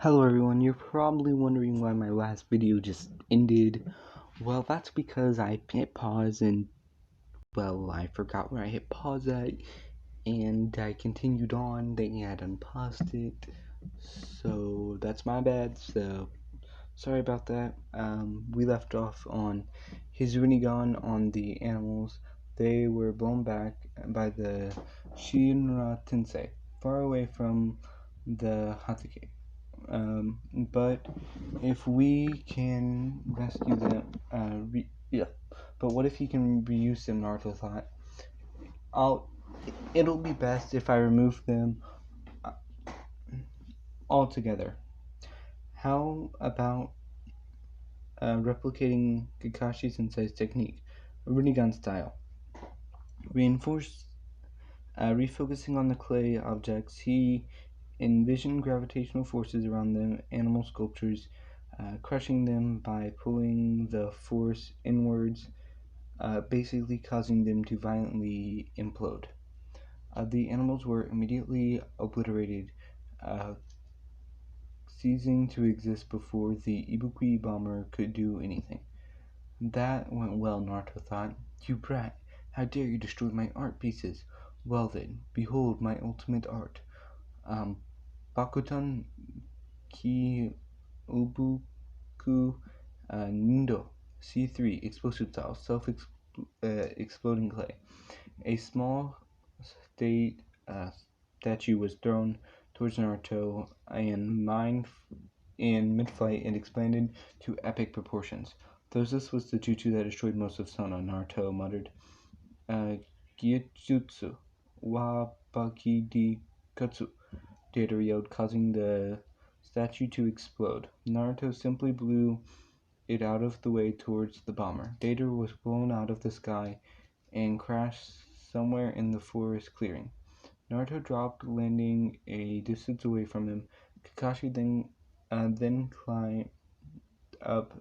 Hello everyone, you're probably wondering why my last video just ended. Well, that's because I hit pause and, well, I forgot where I hit pause at, and I continued on, thinking I'd unpaused it. So that's my bad, so sorry about that. We left off on his Rinnegan on the animals. They were blown back by the Shinra Tensei, far away from the Hatake. But if we can rescue them, yeah. But what if he can reuse them? Naruto thought. It'll be best if I remove them uh, altogether. How about replicating Kakashi Sensei's technique, Rinnegan style? Reinforce, refocusing on the clay objects, he envisioned gravitational forces around the animal sculptures, crushing them by pulling the force inwards, basically causing them to violently implode. The animals were immediately obliterated, uh, ceasing to exist before the Ibuki bomber could do anything. That went well, Naruto thought. You brat, how dare you destroy my art pieces? Well then, behold my ultimate art. Bakutan ki ubuku nindo. C3, explosive style, self-exploding clay. A small state statue was thrown towards Naruto in mid-flight and expanded to epic proportions. Thus, this was the jutsu that destroyed most of Sona, Naruto muttered. Gyujutsu wa baki di katsu, Data yelled, causing the statue to explode. Naruto simply blew it out of the way towards the bomber. Data was blown out of the sky and crashed somewhere in the forest clearing. Naruto dropped, landing a distance away from him. Kakashi then climbed up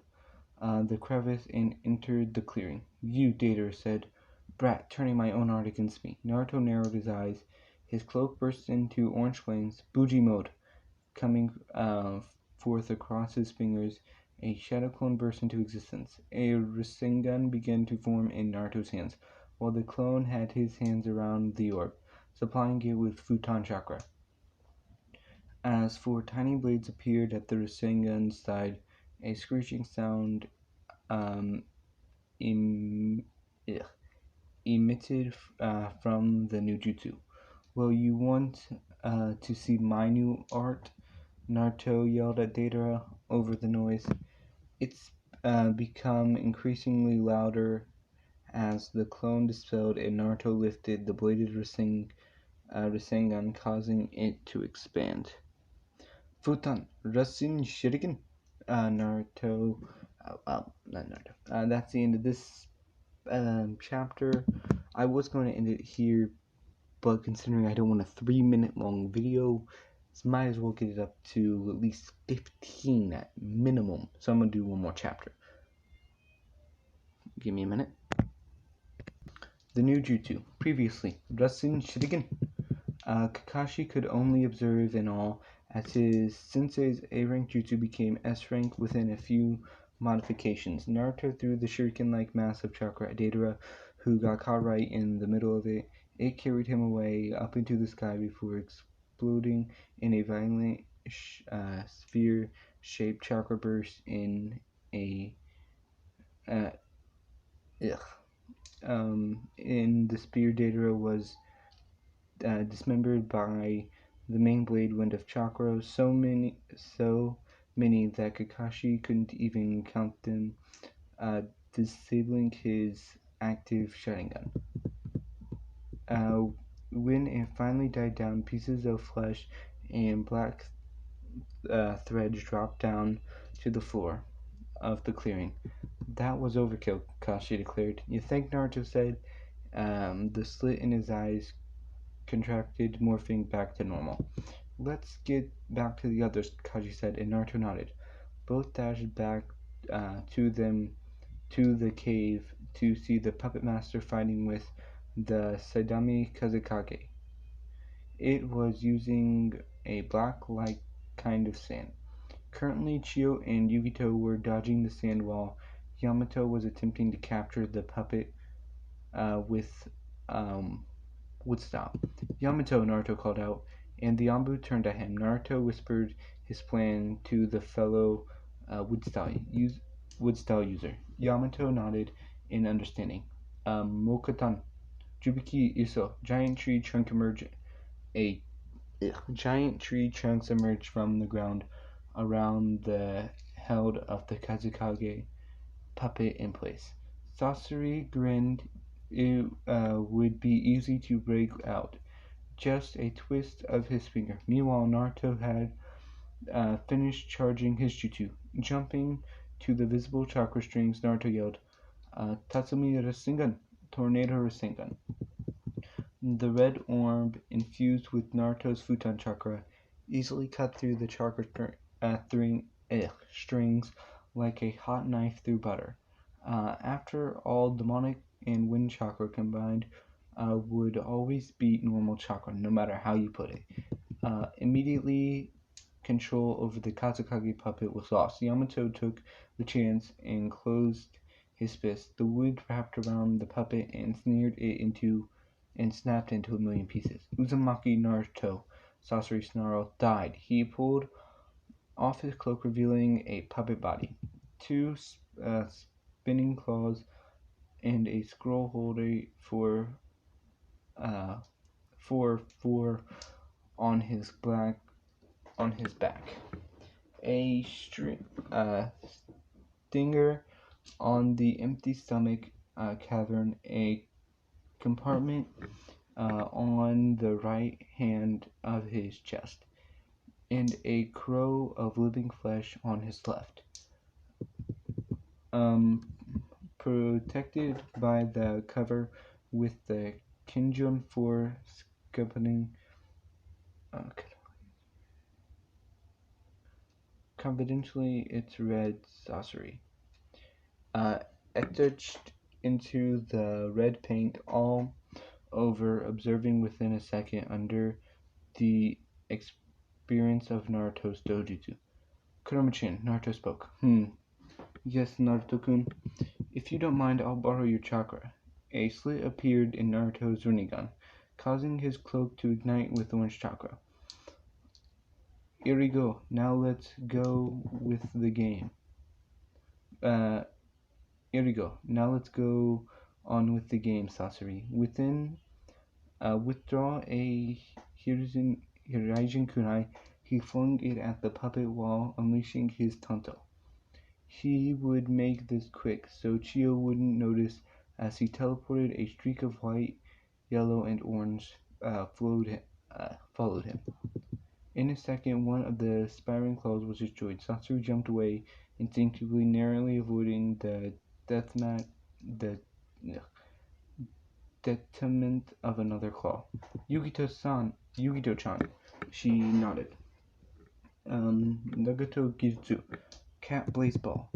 the crevice and entered the clearing. You, Data said. Brat, turning my own art against me. Naruto narrowed his eyes. His cloak burst into orange flames. Buji mode. Coming forth across his fingers, a shadow clone burst into existence. A Rasengan began to form in Naruto's hands, while the clone had his hands around the orb, supplying it with Futon chakra. As four tiny blades appeared at the Rasengan's side, a screeching sound em- emitted from the new jutsu. Well, you want to see my new art? Naruto yelled at Deidara over the noise. It's become increasingly louder as the clone dispelled and Naruto lifted the bladed Rasengan, causing it to expand. Futon, Rasen Shuriken? Naruto. Not Naruto. That's the end of this chapter. I was going to end it here, but considering I don't want a 3-minute long video, so might as well get it up to at least 15 at minimum. So I'm gonna do one more chapter. Give me a minute. The new jutsu. Previously, Rasen Shuriken. Kakashi could only observe in awe as his sensei's A-rank jutsu became S-rank within a few modifications. Naruto threw the shuriken-like mass of chakra at Deidara, who got caught right in the middle of it. It carried him away up into the sky before exploding in a violent sphere-shaped chakra burst in a in the spear. Deidara was dismembered by the main blade wind of chakra, so many that Kakashi couldn't even count them, disabling his active Sharingan. When it finally died down, pieces of flesh and black threads dropped down to the floor of the clearing. That was overkill, Kakashi declared. You think? Naruto said. The slit in his eyes contracted, morphing back to normal. Let's get back to the others, Kaji said, and Naruto nodded. Both dashed back to the cave to see the puppet master fighting with the Saidami Kazekage. It was using a black-like kind of sand. Currently, Chiyo and Yugito were dodging the sand while Yamato was attempting to capture the puppet with um, wood style. Yamato, Naruto called out, and the Anbu turned at him. Naruto whispered his plan to the fellow wood style user. Yamato nodded in understanding. Mokatan, Jubiki Iso, a giant tree trunks emerged from the ground around the held of the Kazukage puppet in place. Sasori grinned. It would be easy to break out. Just a twist of his finger. Meanwhile, Naruto had finished charging his jutsu. Jumping to the visible chakra strings, Naruto yelled, Tatsumi Rasengan, Tornado Rasengan. The red orb, infused with Naruto's Futon chakra, easily cut through the chakra strings like a hot knife through butter. After all, demonic and wind chakra combined would always beat normal chakra, no matter how you put it. Immediately, control over the Kazukage puppet was lost. Yamato took the chance and closed his fist. The wood wrapped around the puppet and snapped into a million pieces. Uzumaki Naruto, Sasori snarled, died. He pulled off his cloak, revealing a puppet body, two spinning claws, and a scroll holder uh, for on his back. A stinger on the empty stomach cavern, a compartment on the right hand of his chest, and a crow of living flesh on his left. Um, Protected by the cover with the Kinjun for scuppering. Confidentially, it's red Sasori. Etched into the red paint all over, observing within a second under the experience of Naruto's dojutsu. Kurama-chan, Naruto spoke. Yes, Naruto-kun. If you don't mind, I'll borrow your chakra. A slit appeared in Naruto's Rinnegan, causing his cloak to ignite with orange chakra. Here we go. Now let's go with the game. Here we go. Now let's go on with the game, Sasori. Withdraw a Hiraijin kunai. He flung it at the puppet while unleashing his tanto. He would make this quick, so Chiyo wouldn't notice as he teleported. A streak of white, yellow, and orange followed him. In a second, one of the spiraling claws was destroyed. Sasori jumped away, instinctively, narrowly avoiding the the detriment of another claw. Yugito-chan. She nodded. Nagato Gizutsu. Cat Blazeball.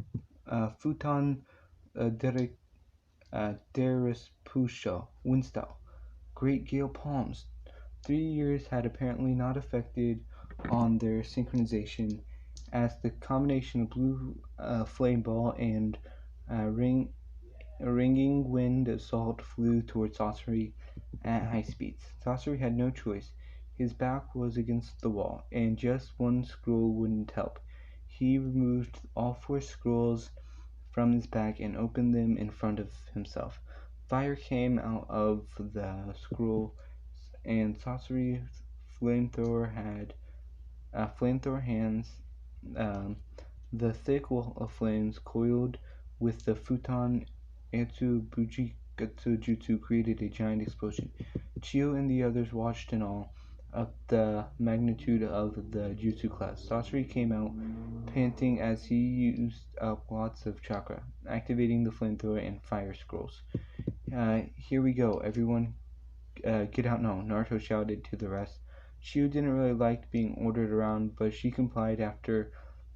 Futon Derek Derispusha. Windstyle. Great Gale Palms. 3 years had apparently not affected on their synchronization, as the combination of blue flame ball and ringing wind assault flew towards Sasori at high speeds. Sasori had no choice. His back was against the wall, and just one scroll wouldn't help. He removed all four scrolls from his back and opened them in front of himself. Fire came out of the scroll, and Sasori's flamethrower hands. Um, the thick wall of flames coiled with the futon Etsubuchi Jutsu created a giant explosion. Chiyo and the others watched in awe of the magnitude of the jutsu class. Sasori came out panting as he used up lots of chakra, activating the flamethrower and fire scrolls. Here we go, everyone. Get out now, Naruto shouted to the rest. Chiyo didn't really like being ordered around, but she complied after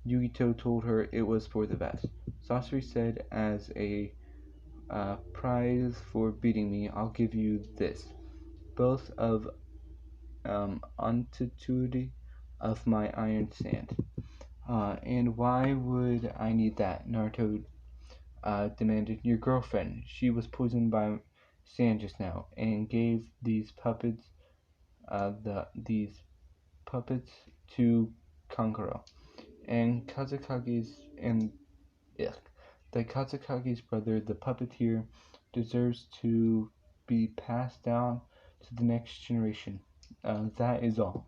Yugito told her it was for the best. Sasori said, as a prize for beating me, I'll give you this. Both of altitude of my iron sand. And why would I need that? Naruto demanded. Your girlfriend. She was poisoned by sand just now, and gave these puppets to Kankuro. And ugh, the Kazakage's brother, the puppeteer, deserves to be passed down to the next generation. That is all.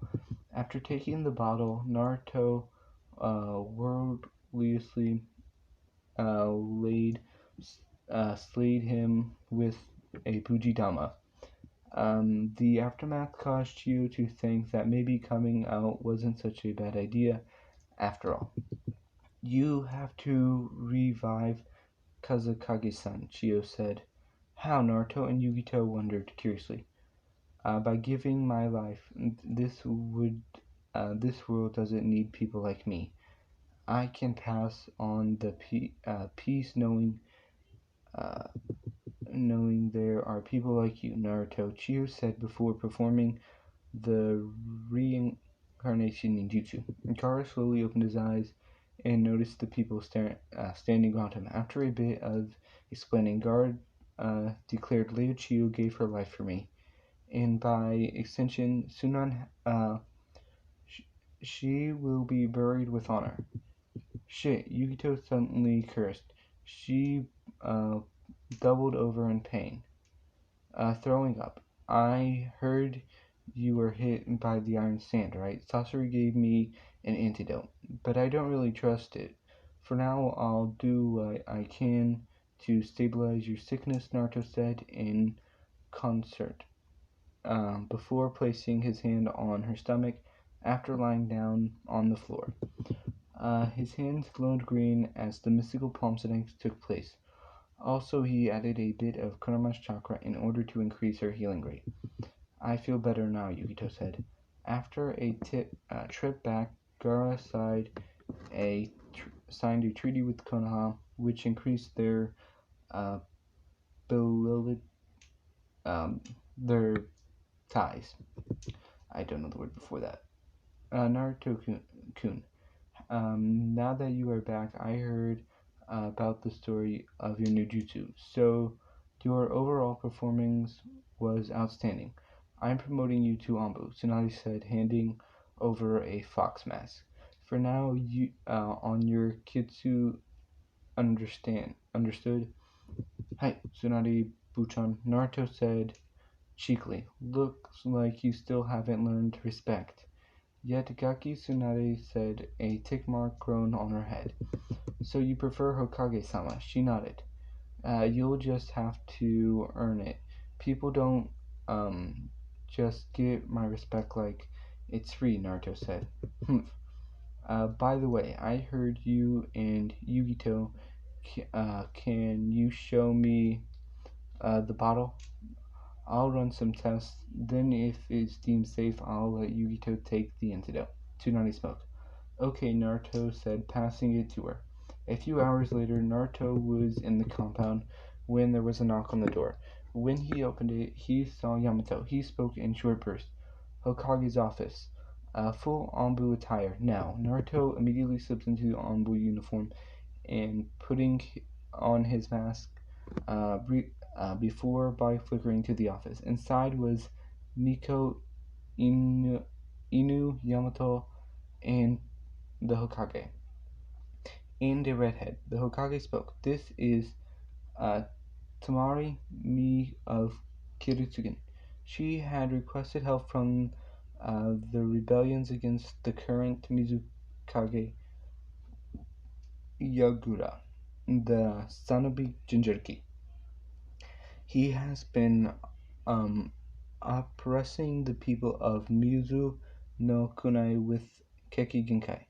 After taking the bottle, Naruto wordlessly laid slayed him with a Bujidama. The aftermath caused Chio to think that maybe coming out wasn't such a bad idea after all. You have to revive Kazakage-san, Chio said. How? Naruto and Yugito wondered curiously. By giving my life, this world doesn't need people like me. I can pass on the peace uh, knowing there are people like you, Naruto, Chio said before performing the reincarnation ninjutsu. Gaara slowly opened his eyes and noticed the people standing around him. After a bit of explaining, Gaara declared later Chio gave her life for me, and by extension, Sunan, sh- she will be buried with honor. Shit, Yukito suddenly cursed. She uh, doubled over in pain, throwing up. I heard you were hit by the iron sand, right? Sasori gave me an antidote, but I don't really trust it. For now, I'll do what I can to stabilize your sickness, Naruto said in concert, before placing his hand on her stomach after lying down on the floor. His hands glowed green as the mystical palm settings took place. Also, he added a bit of Kurama's chakra in order to increase her healing rate. I feel better now, Yukito said. After a trip back, Gaara signed a treaty with Konoha, which increased uh, beloved, their ties. I don't know the word before that. Naruto-kun, now that you are back, I heard about the story of your new jutsu. So, your overall performance was outstanding. I'm promoting you to Anbu, Tsunade said, handing over a fox mask. For now, you on your Kitsu understood? Hi, Tsunade Buchan, Naruto said cheekily. Looks like you still haven't learned respect. Yet Gaki Tsunade said, a tick mark grown on her head. So you prefer Hokage-sama? She nodded. You'll just have to earn it. People don't, just get my respect like it's free, Naruto said. Humph. By the way, I heard you and Yugito. Can you show me, the bottle? I'll run some tests, then if it's deemed safe, I'll let Yugito take the antidote. Tsunade spoke. Okay, Naruto said, passing it to her. A few hours later, Naruto was in the compound when there was a knock on the door. When he opened it, he saw Yamato. He spoke in short bursts. Hokage's office. Full Anbu attire. Now, Naruto immediately slipped into the Anbu uniform and putting on his mask before by flickering to the office. Inside was Nico, Inu, Yamato, and the Hokage, and a redhead. The Hokage spoke. This is uh, Tamari Mi of Kirutsugen. She had requested help from the rebellions against the current Mizukage Yagura, the Sanobi Jinjuriki. He has been um, oppressing the people of Mizu no Kunai with Keki Genkai.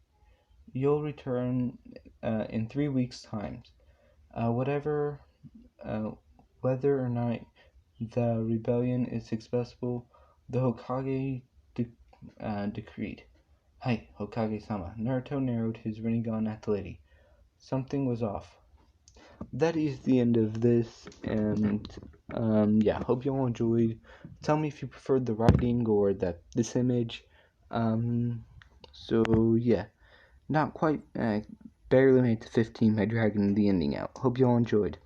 You'll return in 3 weeks' time. Whatever, uh, whether or not the rebellion is successful, the Hokage decreed. Hi, Hokage-sama. Naruto narrowed his Rinnegan at the lady. Something was off. That is the end of this, and yeah, hope you all enjoyed. Tell me if you preferred the writing or this image. So yeah, Not quite, barely made to 15 by dragging the ending out. Hope you all enjoyed.